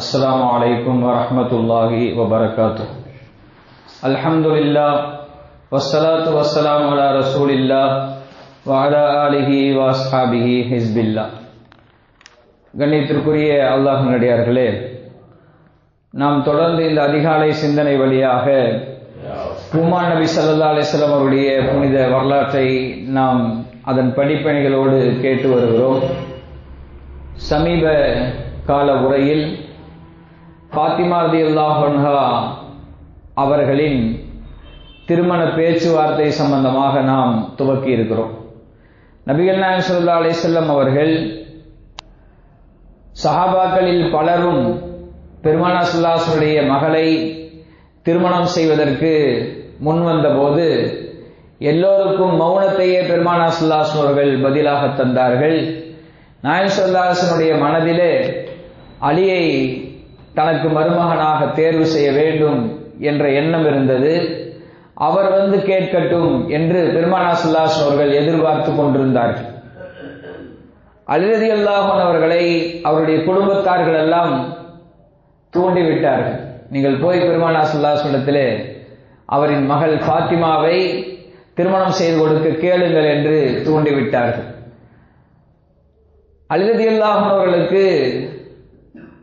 السلام عليكم ورحمة الله وبركاته. الحمد لله والصلاة والسلام على رسول الله وعلى آله وأصحابه حزب الله. கண்ணியத்திற்குரிய அல்லாஹ்வின் அடியார்களே, நாம் தொடர்ந்து இந்த அதிகாலை சிந்தனை வழியாக பூமான் நபி ஸல்லல்லாஹு அலைஹி வஸல்லம் அவருடைய புனித வரலாற்றை நாம் அதன் படிப்பணிகளோடு கேட்டு வருகிறோம். சமீப கால உரையில் ஃபாத்திமா ரலியல்லாஹு அன்ஹா அவர்களின் திருமண பேச்சுவார்த்தை சம்பந்தமாக நாம் துவக்கி இருக்கிறோம். நபிகள் நாயகம் ஸல்லல்லாஹு அலைஹி வஸல்லம் அவர்கள் சஹாபாக்களில் பலரும் பெருமானார் ஸல்லல்லாஹு அலைஹி வஸல்லம் மகளை திருமணம் செய்வதற்கு முன்வந்த போது எல்லோருக்கும் மௌனத்தையே பெருமானார் ஸல்லல்லாஹு அலைஹி வஸல்லம் அவர்கள் பதிலாக தந்தார்கள். நாயகம் ஸல்லல்லாஹு அலைஹி வஸல்லம் மனதிலே அலியை தனக்கு மருமகனாக தேர்வு செய்ய வேண்டும் என்ற எண்ணம் இருந்தது. அவர் வந்து கேட்கட்டும் என்று பெருமானார் ஸல்லல்லாஹு அலைஹி வஸல்லம் அவர்கள் எதிர்பார்த்து கொண்டிருந்தார்கள். அலி ரலியல்லாஹு அன்ஹு அவர்களை அவருடைய குடும்பத்தார்கள் எல்லாம் தூண்டிவிட்டார்கள். நீங்கள் போய் பெருமானார் ஸல்லல்லாஹு அலைஹி வஸல்லத்திலே அவரின் மகள் ஃபாத்திமாவை திருமணம் செய்து கொடுக்க கேளுங்கள் என்று தூண்டிவிட்டார்கள். அலி ரலியல்லாஹு அன்ஹு அவர்களுக்கு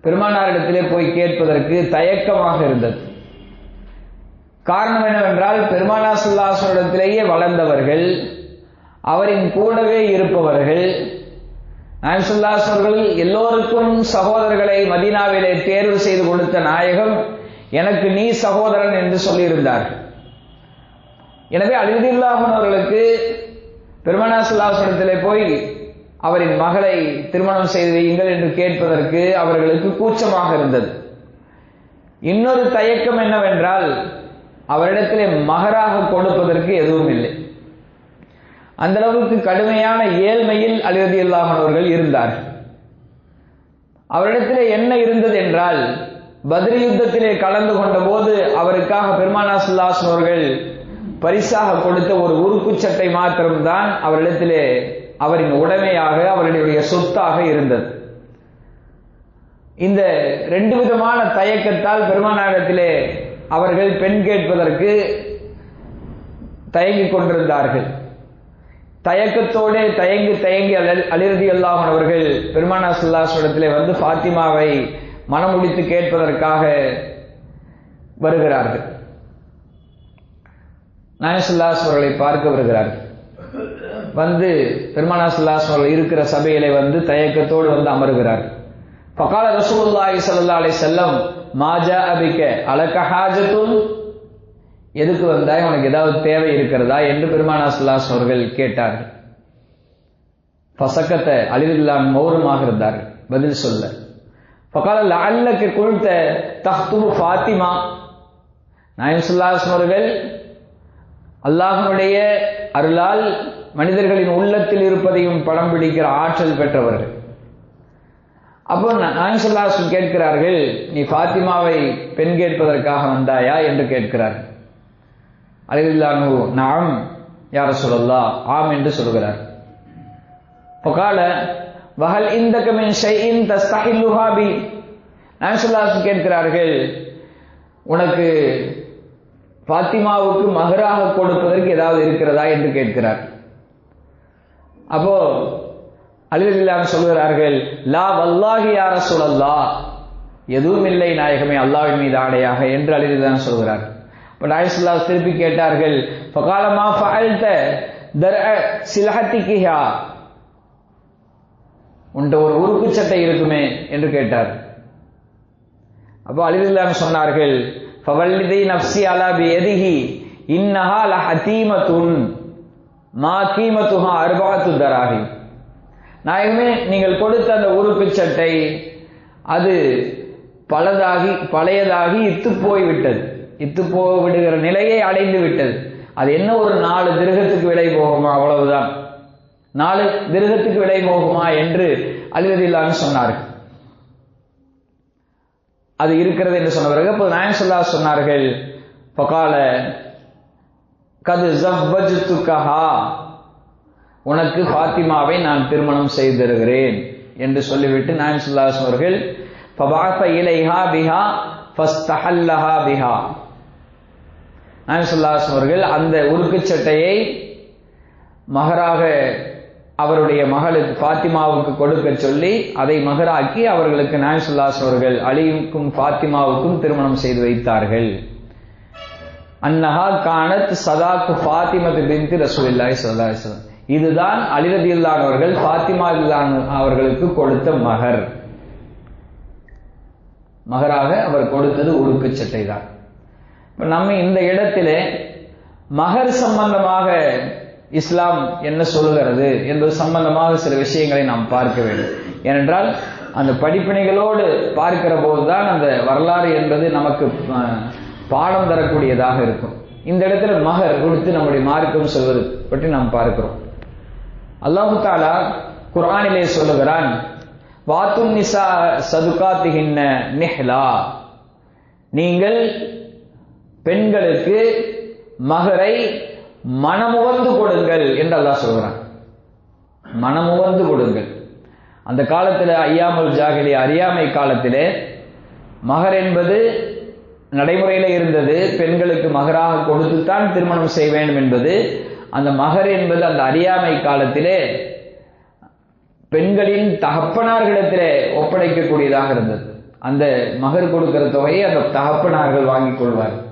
பெருமானாரிடத்திலே போய் கேட்பதற்கு தயக்கமாக இருந்தது. காரணம் என்னவென்றால், பெருமானார் ஸல்லல்லாஹு அலைஹி வஸல்லத்திலேயே வளர்ந்தவர்கள், அவரின் கூடவே இருப்பவர்கள். நாயகம் ஸல்லல்லாஹு அலைஹி வஸல்லம் அவர்கள் எல்லோருக்கும் சகோதரர்களை மதீனாவிலே தேர்வு செய்து கொடுத்த நாயகம், எனக்கு நீ சகோதரன் என்று சொல்லியிருந்தார்கள். எனவே அலி ரலியல்லாஹு அன்ஹு அவர்களுக்கு பெருமானார் ஸல்லல்லாஹு அலைஹி வஸல்லத்திலே போய் அவரின் மகளை திருமணம் செய்து வையுங்கள் என்று கேட்பதற்கு அவர்களுக்கு கூச்சமாக இருந்தது. இன்னொரு தயக்கம் என்னவென்றால், அவரிடத்திலே மகராக கொடுப்பதற்கு எதுவும் இல்லை. அந்த அளவுக்கு கடுமையான ஏழ்மையில் அலி ரலியல்லாஹு அன்ஹு அவர்கள் இருந்தார்கள். அவரிடத்திலே என்ன இருந்தது என்றால், பத்ர் யுத்தத்திலே கலந்து கொண்ட போது அவருக்காக பெருமானார் ஸல்லல்லாஹு அலைஹி வஸல்லம் அவர்கள் பரிசாக கொடுத்த ஒரு உருக்கு சட்டை மாத்திரம்தான் அவரிடத்திலே அவரின் உடைமையாக, அவருடைய சொத்தாக இருந்தது. இந்த ரெண்டு விதமான தயக்கத்தால் பெருமானாரிடத்திலே அவர்கள் பெண் கேட்பதற்கு தயங்கிக் கொண்டிருந்தார்கள். தயக்கத்தோடு தயங்கி அலி ரலியல்லாஹு அன்ஹு அவர்கள் பெருமானார் ஸல்லல்லாஹு அலைஹி வஸல்லத்திலே வந்து ஃபாத்திமாவை மணமுடித்து கேட்பதற்காக வருகிறார்கள். நாயகம் ஸல்லல்லாஹு அலைஹி வஸல்லம் அவர்களை பார்க்க வருகிறார்கள். வந்து பெருமானார் ஸல்லல்லாஹு அலைஹி வஸல்லம் இருக்கிற சபையிலே வந்து தயக்கத்தோடு வந்து அமர்கிறார்கள். ஃபகால ரசூலுல்லாஹி ஸல்லல்லாஹு அலைஹி வஸல்லம் மா ஜாஅ பிக அலக ஹாஜத்துன், எதுக்கு வந்தாய், உனக்கு ஏதாவது தேவை இருக்கிறதா என்று பெருமானார் ஸல்லல்லாஹு அலைஹி வஸல்லம் அவர்கள் கேட்டார்கள். ஃபஸகத, அலி ரலியல்லாஹு அன்ஹு மௌனமாக இருந்தார்கள், பதில் சொல்ல. ஃபகால லஅல்லக குல்த தஹ்துபு ஃபாத்திமா, நாயகம் ஸல்லல்லாஹு அலைஹி வஸல்லம் அவர்கள் அல்லாஹ்வுடைய அருளால் மனிதர்களின் உள்ளத்தில் இருப்பதையும் படம் பிடிக்கிற ஆற்றல் பெற்றவர்கள். அப்போ நாயகம் ஸல்லல்லாஹு அலைஹி வஸல்லம் கேட்கிறார்கள், நீ ஃபாத்திமாவை பெண் கேட்பதற்காக வந்தாயா என்று கேட்கிறார்கள். அலி ரலியல்லாஹு அன்ஹு நஅம் யா ரசூலல்லாஹ், ஆம் என்று சொல்கிறார். ஃபகால வஹல் இந்தக மின் ஷைஇன் தஸ்தஹில்லுஹா பி, நாயகம் ஸல்லல்லாஹு அலைஹி வஸல்லம் கேட்கிறார்கள், உனக்கு ஃபாத்திமாவுக்கு மகராக கொடுப்பதற்கு ஏதாவது இருக்கிறதா என்று கேட்கிறார். அப்போ அலி ரலியல்லாஹு அன்ஹு சொல்கிறார்கள், லா வல்லாஹி யா ரசூலல்லாஹ், எதுவும் இல்லை நாயகமே, அல்லாஹ்வின் மீது ஆணையாக என்று அலி ரலியல்லாஹு அன்ஹு சொல்கிறார். அப்ப நாயகம் ஸல்லல்லாஹு அலைஹி வஸல்லம் திருப்பி கேட்டார்கள், ஃபகால மா ஃபஅல்த தர்அ சிலஹதிகிஹா, உன்ட ஒரு உருக்கு சட்டை இருக்குமே என்று கேட்டார். அப்போ அலி ரலியல்லாஹு அன்ஹு சொன்னார்கள், ஃபவல்லிதி நஃப்ஸி அலா பியதிஹி இன்னஹா லஹதீமத்துன் மா கீமத்துஹா அர்பஅத்து தராஹிம், நாயகமே நீங்கள் கொடுத்த அந்த உருக்கு சட்டை அது பழையதாகி இத்து போய்விட்டது, இத்து போய்விடுகிற நிலையை அடைந்து விட்டது. அது என்ன ஒரு 4 திர்ஹத்துக்கு விலை போகுமா, அவ்வளவுதான், 4 திர்ஹத்துக்கு விலை போகுமா என்று அலி ரலியல்லாஹு அன்ஹு சொன்னார்கள். அது இருக்கிறது என்று சொன்ன பிறகு அப்போது நாயகம் ஸல்லல்லாஹு அலைஹி வஸல்லம் சொன்னார்கள், ஃபகால கது ஸவ்வஜ்துகஹா, உனக்கு ஃபாத்திமாவை நான் திருமணம் செய்து தருகிறேன் என்று சொல்லிவிட்டு நாயகம் ஸல்லல்லாஹு அலைஹி வஸல்லம் அவர்கள் ஃபபஅஸ இலைஹா பிஹா ஃபஸ்தஹல்லஹா பிஹா. நபி ஸல்லல்லாஹு அலைஹி அவர்கள் அந்த உடுக்குச் சட்டையை மகராக அவருடைய மகளுக்கு ஃபாத்திமாவுக்கு கொடுக்க சொல்லி அதை மகராக்கி அவர்களுக்கு நபி ஸல்லல்லாஹு அலைஹி அவர்கள் அலிக்கும் ஃபாத்திமாவுக்கும் திருமணம் செய்து வைத்தார்கள். அன்னஹா கானத் சதாக்கு ஃபாத்திமத்து பின்த் ரசூலுல்லாஹி ஸல்லல்லாஹு அலைஹி வஸல்லம். இதுதான் அலி ரலியல்லாஹு அன்ஹு அவர்கள் ஃபாத்திமா ரலியல்லாஹு அன்ஹா அவர்களுக்கு கொடுத்த மகர். மகராக அவர் கொடுத்தது உடுக்குச் சட்டை தான். இப்ப நம்ம இந்த இடத்திலே மகர் சம்பந்தமாக இஸ்லாம் என்ன சொல்லுகிறது என்பது சம்பந்தமாக சில விஷயங்களை நாம் பார்க்க வேண்டும். ஏனென்றால் அந்த படிப்பினைகளோடு பார்க்கிற போதுதான் அந்த வரலாறு என்பது நமக்கு பாடம் தரக்கூடியதாக இருக்கும். இந்த இடத்துல மகர் கொடுத்து நம்முடைய மார்க்கம் சொல்வது பற்றி நாம் பார்க்கிறோம். அல்லாஹு தஆலா குர்ஆனிலே சொல்லுகிறான், வாத்துன் நிசா சதுகாத்திஹின்ன நிஹ்லா, நீங்கள் பெண்களுக்கு மகரை மனமுவந்து கொடுங்கள் என்று அல்லாஹ் சொல்கிறான். மனமுவந்து கொடுங்கள். அந்த காலத்தில் ஐயாமுல் ஜாஹிலியா அறியாமை காலத்திலே மகர் என்பது நடைமுறையில் இருந்தது. பெண்களுக்கு மகராக கொடுத்துத்தான் திருமணம் செய்ய வேண்டும் என்பது. அந்த மகர் என்பது அந்த அறியாமை காலத்திலே பெண்களின் தகப்பனார்களிடத்திலே ஒப்படைக்கக்கூடியதாக இருந்தது. அந்த மகர் கொடுக்கிற தொகையை அந்த தகப்பனார்கள் வாங்கிக் கொள்வார்கள்.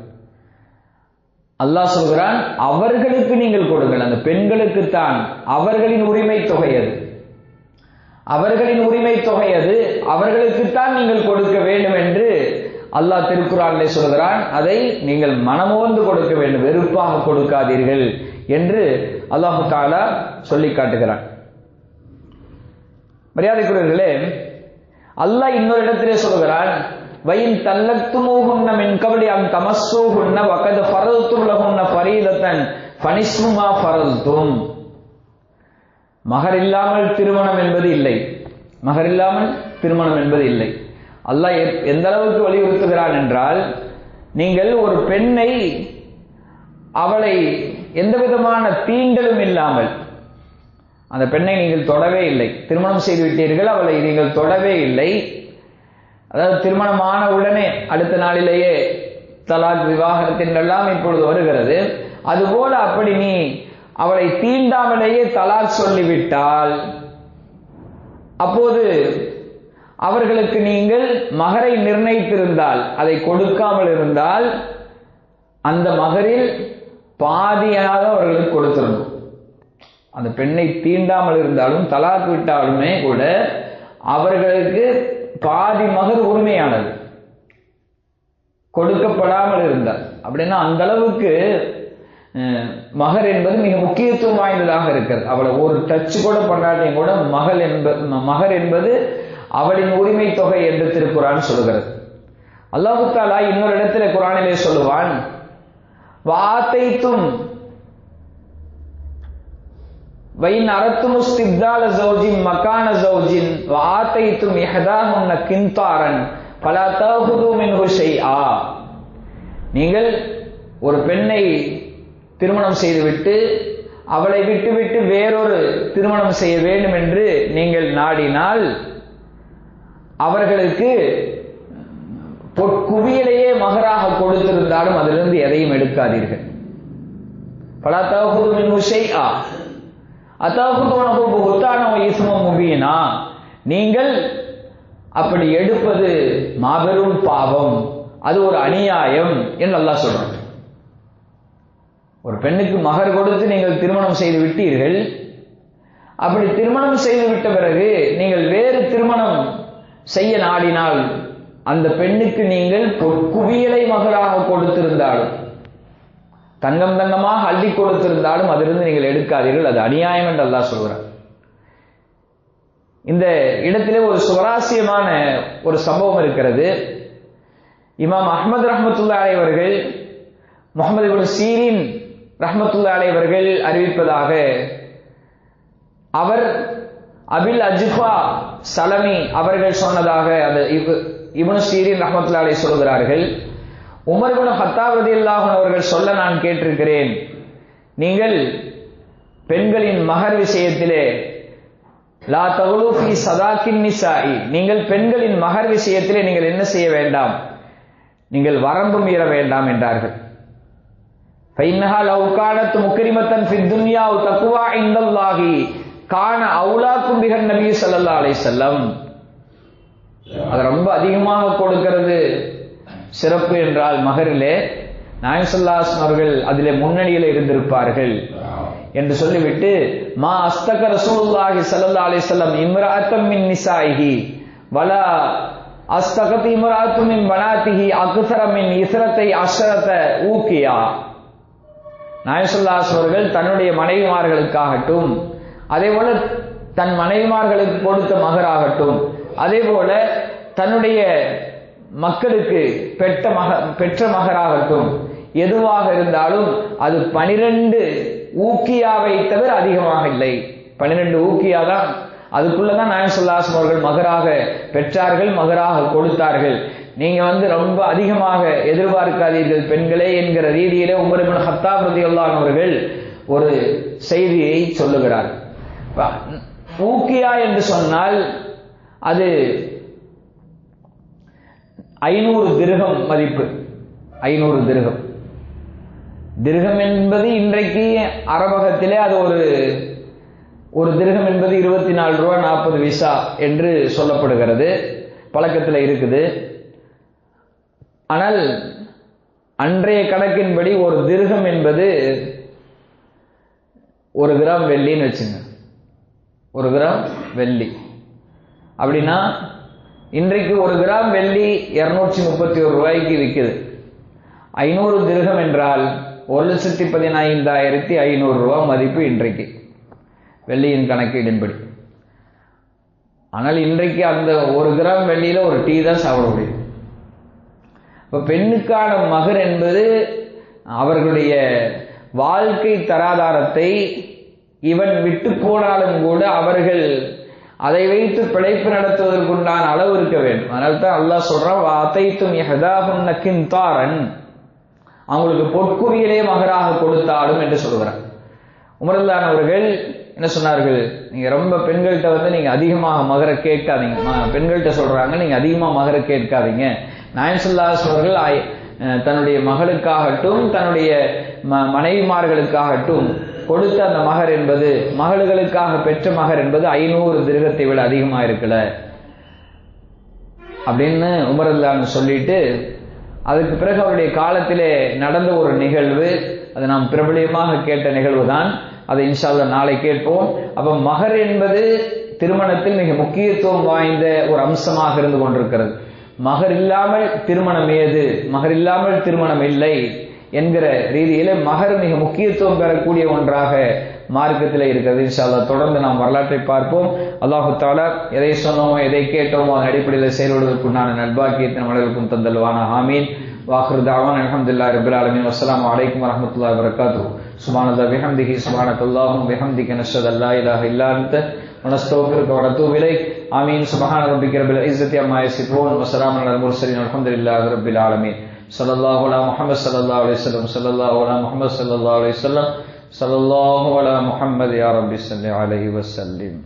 அல்லாஹ் சொல்கிறான், அவர்களுக்கு நீங்கள் கொடுங்கள். அந்த பெண்களுக்கு தான் அவர்களின் உரிமை தொகை அது. அவர்களின் உரிமை தொகை அது. அவர்களுக்குத்தான் நீங்கள் கொடுக்க வேண்டும் என்று அல்லாஹ் திருக்குர்ஆனிலே சொல்கிறான். அதை நீங்கள் மனமோந்து கொடுக்க வேண்டும், வெறுப்பாக கொடுக்காதீர்கள் என்று அல்லாஹு தஆலா சொல்லி காட்டுகிறான். மரியாதைக்குரியவர்களே, அல்லாஹ் இன்னொரு இடத்திலே சொல்கிறான், வயின் தல்லக்துமூஹுன்ன மின் கப்லி அன் தமஸ்ஸூஹுன்ன வகத் ஃபரல்தும் லஹுன்ன ஃபரீதத்தன் ஃபனிஸ்மு மா ஃபரல்தும். மகர் இல்லாமல் திருமணம் என்பது இல்லை. மகர் இல்லாமல் திருமணம் என்பது இல்லை. அல்லாஹ் எந்த அளவுக்கு வலியுறுத்துகிறான் என்றால், நீங்கள் ஒரு பெண்ணை அவளை எந்த விதமான தீண்டலும் இல்லாமல், அந்த பெண்ணை நீங்கள் தொடவே இல்லை, திருமணம் செய்து விட்டீர்கள், அவளை நீங்கள் தொடவே இல்லை. அதாவது திருமணமான உடனே அடுத்த நாளிலேயே தலாக் விவாகரத்தின்றெல்லாம் இப்பொழுது வருகிறது. அதுபோல அப்படி நீ அவளை தீண்டாமலேயே தலாக் சொல்லிவிட்டால், அப்போது அவர்களுக்கு நீங்கள் மகரை நிர்ணயித்திருந்தால், அதை கொடுக்காமல் இருந்தால், அந்த மகரில் பாதியாக அவர்களுக்கு கொடுத்திருக்கும். அந்த பெண்ணை தீண்டாமல் இருந்தாலும் தலாக் விட்டாலுமே கூட அவர்களுக்கு பாதி மகர் உரிமையானது, கொடுக்கப்படாமல் இருந்தால். அப்படின்னா அந்த அளவுக்கு மகர் என்பது மிக முக்கியத்துவம் வாய்ந்ததாக இருக்கிறது. அவளை ஒரு டச் கூட பண்ணாட்டையும் கூட மகர் என்பது அவளின் உரிமை தொகை என்று திருக்குர்ஆன் சொல்கிறது. அல்லாஹு தஆலா இன்னொரு இடத்துல குர்ஆனிலே சொல்லுவான், வாத்தைத்தும் வைன் அரத்தும் இஸ்திப்தால ஜௌஜின் மகான ஜௌஜின் வாத்தைத்தும் இஹதாஹுன்ன கின்தாரன் ஃபலா தஅஹுது மின்ஹு ஷைஆ. நீங்கள் ஒரு பெண்ணை திருமணம் செய்துவிட்டு அவளை விட்டுவிட்டு வேறொரு திருமணம் செய்ய வேண்டும் என்று நீங்கள் நாடினால், அவர்களுக்கு பொற்குவியலையே மகராக கொடுத்திருந்தாலும் அதிலிருந்து எதையும் எடுக்காதீர்கள். ஃபலா தஅஹுது மின்ஹு ஷைஆ அத்தஅஹுதுனஹு புஹ்தான வ இஸ்மம் முபீனா. நீங்கள் அப்படி எடுப்பது மாபெரும் பாவம், அது ஒரு அநியாயம் என்று அல்லாஹ் சொல்றான். ஒரு பெண்ணுக்கு மகர் கொடுத்து நீங்கள் திருமணம் செய்து விட்டீர்கள். அப்படி திருமணம் செய்து விட்ட பிறகு நீங்கள் வேறு திருமணம் செய்ய நாடினால், அந்த பெண்ணுக்கு நீங்கள் பொற்குவியலை மகராக கொடுத்திருந்தாலும், தங்கம் தங்கமாக அள்ளி கொடுத்திருந்தாலும் அதிலிருந்து நீங்கள் எடுக்காதீர்கள், அது அநியாயம் என்று அல்லாஹ் சொல்கிறார். இந்த இடத்திலே ஒரு சுவாரஸ்யமான ஒரு சம்பவம் இருக்கிறது. இமாம் அஹ்மத் ரஹ்மத்துல்லாஹி அலைஹி அவர்கள், முஹம்மது இப்னு சீரின் ரஹ்மத்துல்லாஹி அலைஹி அவர்கள் அறிவிப்பதாக, அவர் அபில் அஜ்ஃபா சலமி அவர்கள் சொன்னதாக அந்த இப்னு சீரின் ரஹ்மத்துல்லாஹி அலைஹி சொல்கிறார்கள், உமர் இப்னு கத்தாப் ரலியல்லாஹு அன்ஹு அவர்கள் சொல்ல நான் கேட்டிருக்கிறேன், நீங்கள் பெண்களின் மகர் விஷயத்திலே லா தகுலு ஃபீ சதாக்கின் நிசாஇ, நீங்கள் பெண்களின் மகர் விஷயத்திலே நீங்கள் என்ன செய்ய வேண்டாம், நீங்கள் வரம்பு மீற வேண்டாம் என்றார்கள். ஃபைன்னஹா லவ் கானத் முக்ரிமத்தன் ஃபித் துன்யா வ தக்வா இன்தல்லாஹி கான அவுலாக்கும் பிஹன் நபி ஸல்லல்லாஹு அலைஹி வஸல்லம். அது ரொம்ப அதிகமாக கொடுக்கிறது சிறப்பு என்றால் மகரிலே நாயகம் ஸல்லல்லாஹு அலைஹி வஸல்லம் அவர்கள் அதிலே முன்னணியில் இருந்திருப்பார்கள் என்று சொல்லிவிட்டு, மா அஸ்தக ரசூலுல்லாஹி ஸல்லல்லாஹு அலைஹி வஸல்லம் இம்ராஅத்தம் மின் நிசாஇஹி வலா அஸ்தகத் இம்ராஅத்தும் மின் பனாத்திஹி அக்ஸர மின் இஸ்ரத்தை அஷ்ரத ஊகியா. நாயகம் ஸல்லல்லாஹு அலைஹி வஸல்லம் அவர்கள் தன்னுடைய மனைவிமார்களுக்காகட்டும், அதேபோல தன் மனைவிமார்களுக்கு கொடுத்த மகராகட்டும், அதேபோல தன்னுடைய மக்களுக்கு பெற்ற மகராகட்டும், எதுவாக இருந்தாலும் அது 12 ஊக்கியாவை தவிர அதிகமாக இல்லை. 12 ஊக்கியா தான், அதுக்குள்ளதான் நாயகம் ஸல்லல்லாஹு அலைஹி வஸல்லம் அவர்கள் மகராக பெற்றார்கள், மகராக கொடுத்தார்கள். நீங்க ரொம்ப அதிகமாக எதிர்பார்க்காதீர்கள் பெண்களே என்கிற ரீதியிலே உமர் இப்னு கத்தாப் ரலியல்லாஹு அன்ஹு அவர்கள் ஒரு செய்தியை சொல்லுகிறார். ஊக்கியா என்று சொன்னால் அது 500 திர்ஹம் மதிப்பு. 500 திர்ஹம். திர்ஹம் என்பது இன்றைக்கு அரபகத்திலே அது ஒரு திர்ஹம் என்பது 24 ரூபா 40 பைசா என்று சொல்லப்படுகிறது, பழக்கத்தில் இருக்குது. ஆனால் அன்றைய கணக்கின்படி ஒரு திர்ஹம் என்பது 1 கிராம் வெள்ளின்னு வச்சுங்க. 1 கிராம் வெள்ளி அப்படின்னா இன்றைக்கு 1 கிராம் வெள்ளி 231 ரூபாய்க்கு விற்குது. 500 திர்ஹம் என்றால் 1,15,500 ரூபாய் மதிப்பு இன்றைக்கு வெள்ளியின் கணக்கீடின்படி. ஆனால் இன்றைக்கு அந்த 1 கிராம் வெள்ளியில ஒரு டீ தான் சாப்பிட முடியும். இப்ப பெண்ணுக்கான மகர் என்பது அவர்களுடைய வாழ்க்கை தராதாரத்தை இவன் விட்டு போனாலும் கூட அவர்கள் அதை வைத்து பிழைப்பு நடத்துவதற்குண்டான அளவு இருக்க வேண்டும். அதனால தான் அல்லாஹ் சொல்றான், வஅதைத்தும் இஹ்தாஹுன்ன கின்தாரன், அவங்களுக்கு பொற்குவியலே மகராக கொடுத்தாலும் என்று சொல்கிறார். உமர் ரலியல்லாஹு அன்ஹு அவர்கள் என்ன சொன்னார்கள், நீங்க ரொம்ப பெண்கள்கிட்ட நீங்க அதிகமாக மகரை கேட்காதீங்க. பெண்கள்கிட்ட சொல்றாங்க, நீங்க அதிகமாக மகரை கேட்காதீங்க. நாயகம் ஸல்லல்லாஹு அலைஹி வஸல்லம் அவர்கள் தன்னுடைய மகளுக்காகட்டும் தன்னுடைய மனைவிமார்களுக்காகட்டும் கொடுத்த அந்த மகர் என்பது, மகளுக்காக பெற்ற மகர் என்பது 500 திர்ஹத்தை விட அதிகமா இருக்கல அப்படின்னு உமர் ரலியல்லாஹு அன்ஹு சொல்லிட்டு, அதுக்கு பிறகு அவருடைய காலத்திலே நடந்த ஒரு நிகழ்வு, அது நாம் பிரபலியமாக கேட்ட நிகழ்வு தான். அதை இன்ஷா அல்லாஹ் நாளை கேட்போம். அப்ப மகர் என்பது திருமணத்தில் மிக முக்கியத்துவம் வாய்ந்த ஒரு அம்சமாக இருந்து கொண்டிருக்கிறது. மகர் இல்லாமல் திருமணம் ஏது, மகர் இல்லாமல் திருமணம் இல்லை என்கிற ரீதியில மகர் மிக முக்கியத்துவம் பெறக்கூடிய ஒன்றாக மார்க்கத்தில் இருக்கிறது. இன்ஷா அல்லாஹ் தொடர்ந்து நாம் வரலாற்றை பார்ப்போம். அல்லாஹு தஆலா எதை சொன்னோமோ எதை கேட்டோமோ அதன் அடிப்படையில் செயல்படுவதற்குண்டான நல்பாக்கியத்தை நம்மளுக்கும் தந்தல்வானா. ஆமீன். வாஹிரு தஅவானா அல்ஹம்துலில்லாஹி ரப்பில் ஆலமீன். வஸ்ஸலாமு அலைக்கும் வரஹ்மத்துல்லாஹி வபரகாத்துஹு. சுப்ஹானல்லாஹி வபிஹம்திஹி சுப்ஹானக்கல்லாஹும்ம வபிஹம்திக நஷ்ஹது அல்லா இலாஹ இல்லா அன்த வனஸ்தக்ஃபிருக வ நதூபு இலைக். ஆமீன். சுப்ஹான ரப்பிக ரப்பில் இஸ்ஸத்தி அம்மா யசிஃபூன் வ ஸலாமுன் அலல் முர்ஸலீன் வல்ஹம்துலில்லாஹி ரப்பில் ஆலமீன். ஸல்லல்லாஹு அலா முஹம்மது ஸல்லல்லாஹு அலைஹி வஸல்லம். ஸல்லல்லாஹு அலா முஹம்மது ஸல்லல்லாஹு அலைஹி வஸல்லம். ஸல்லல்லாஹு அலா முஹம்மது யா ரப்பி ஸல்லி அலைஹி வஸல்லிம்.